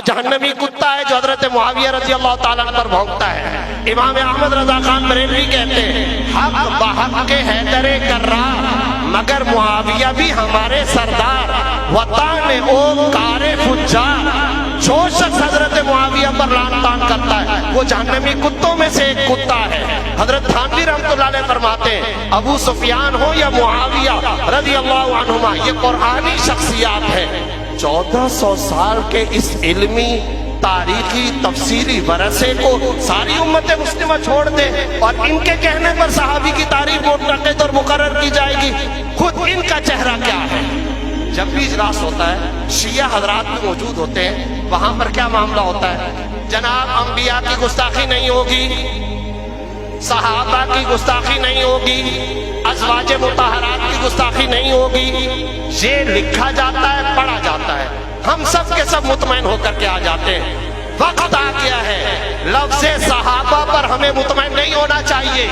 जहन्नमी कुत्ता है जो हजरत मुआविया रजी अल्लाह ताला पर भौंकता है। इमाम अहमद रजा खान बरेलवी कहते हैं हक बहक के हैदरे कर्रार, मगर मुआविया भी हमारे सरदार, वतान ओ कारे फुज्जार। जो शख्स हजरत मुआविया पर लान तान करता है वो जहन्नमी कुत्तों में से एक कुत्ता है। हजरत थानवी रहमतुल्लाह अलैह फरमाते हैं अबू सुफियान हो या मुआविया रजी अल्लाह अन्हुमा, ये कुरानी शख्सियात है। 1400 साल के इस इल्मी तारीखी तफसीरी वरसे को सारी उम्मत मुस्लिमा छोड़ दे और इनके कहने पर सहाबी की तारीफ मुतक़द और मुकर्रर की जाएगी। खुद इनका चेहरा क्या है? जब भी इजलास होता है शिया हजरात भी मौजूद होते हैं, वहां पर क्या मामला होता है? जनाब अंबिया की गुस्ताखी नहीं होगी, सहाबा की गुस्ताखी नहीं होगी, अज़वाजे मुतहरात की गुस्ताखी नहीं होगी। ये लिखा जाता है, पढ़ा जाता है, हम सब के सब मुतमईन होकर के आ जाते हैं। वक्त आ गया है लफ्ज़े सहाबा पर हमें मुतमईन नहीं होना चाहिए,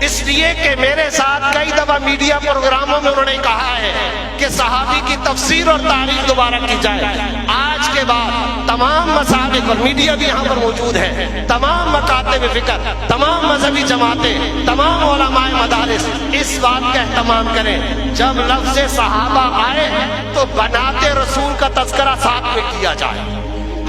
इसलिए कि मेरे साथ कई दफा मीडिया प्रोग्रामों में उन्होंने कहा है कि सहाबी की तफसीर और तारीख दोबारा की जाए। आज के बाद तमाम मसालिक और मीडिया भी यहाँ पर मौजूद है, तमाम मकातिब फिक्र, तमाम मजहबी जमातें, तमाम उलमाए मदारिस इस बात का एहतमाम करें जब लफ्ज़ सहाबा आए तो बनाते रसूल का तज़किरा साथ में किया जाए,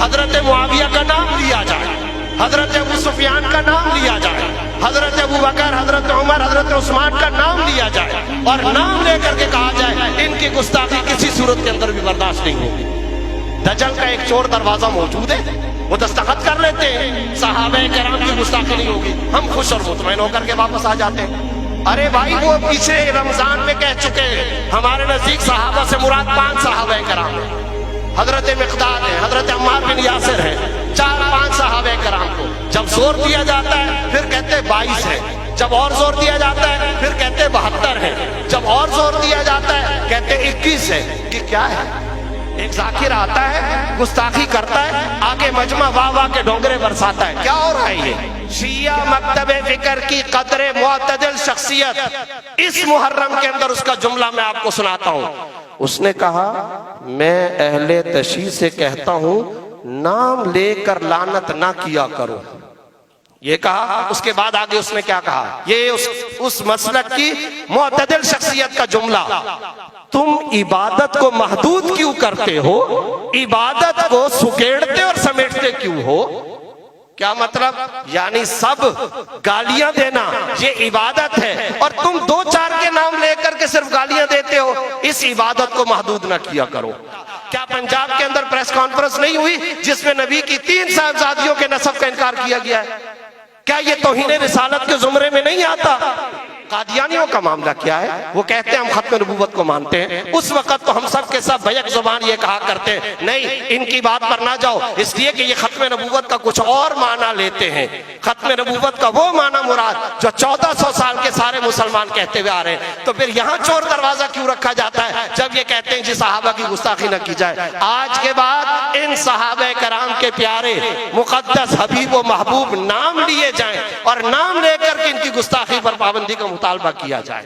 हजरत मुआविया का नाम लिया जाए, हजरत अबू सुफियान का नाम लिया जाए, हजरत अबू बकर, हजरत उमर, हजरत उस्मान का नाम लिया जाए और नाम लेकर के कहा जाए इनकी गुस्ताखी किसी सूरत के अंदर भी बर्दाश्त नहीं होगी। दजल का एक चोर दरवाजा मौजूद है, वो दस्तखत कर लेते हैं सहाबे किराम की गुस्ताखी नहीं होगी, हम खुश और मुतमईन होकर के वापस आ जाते हैं। अरे भाई वो पीछे रमजान में कह चुके हैं हमारे नजदीक सहाबा से मुराद 5 सहाबे किराम है, हजरत मिक़दाद है, हजरत अम्मार बिन यासिर है, 4-5 सहाबे किराम को जब जोर दिया जाता है फिर कहते 22 है, जब और जोर दिया जाता है फिर कहते 72 है, जब और जोर दिया जाता है कहते 21 है। कि क्या है? एक जाकिर आता है गुस्ताखी करता है, आगे मजमा वाह वाह के डोंगरे बरसाता है। क्या हो रहा है ये? शिया मकतबे फिक्र की कदरे मुअतदिल शख्सियत, इस मुहर्रम के अंदर उसका जुमला मैं आपको सुनाता हूँ। उसने कहा मैं अहले तशी से कहता हूं नाम लेकर लानत ना किया करो, ये कहा। उसके बाद आगे उसने क्या कहा? ये उस मसलक की मुअतदिल शख्सियत का जुमला, तुम इबादत को महदूद क्यों करते हो, इबादत को सुकेड़ते और समेटते क्यों हो? क्या मतलब? यानी सब गालियां देना ये इबादत है और तुम 2-4 के नाम लेकर के सिर्फ गालियां देते हो, इस इबादत को महदूद ना किया करो। क्या पंजाब के अंदर प्रेस कॉन्फ्रेंस नहीं हुई जिसमें नबी की 3 साहबजादियों के नसब का इनकार किया गया है? क्या ये तौहीन रिसालत के जुमरे में नहीं आता? कादियानियों का मामला क्या है? वो कहते हैं हम खत्म नबूवत को मानते हैं। उस वक्त तो हम सब के सब बैक जुबान ये कहा करते हैं नहीं इनकी बात पर ना जाओ, इसलिए कि ये खत्म नबूवत का कुछ और माना लेते हैं। खत्म नबूवत का वो माना मुराद जो 1400 साल के सारे मुसलमान कहते हुए आ रहे हैं। तो फिर यहाँ चोर दरवाजा क्यों रखा जाता है जब ये कहते हैं जी सहाबा की गुस्ताखी न की जाए? आज के बाद इन सहाबा कराम के प्यारे मुकद्दस हबीब व महबूब नाम लिए जाएं और नाम लेकर के इनकी गुस्ताखी पर पाबंदी का मुतालबा किया जाए।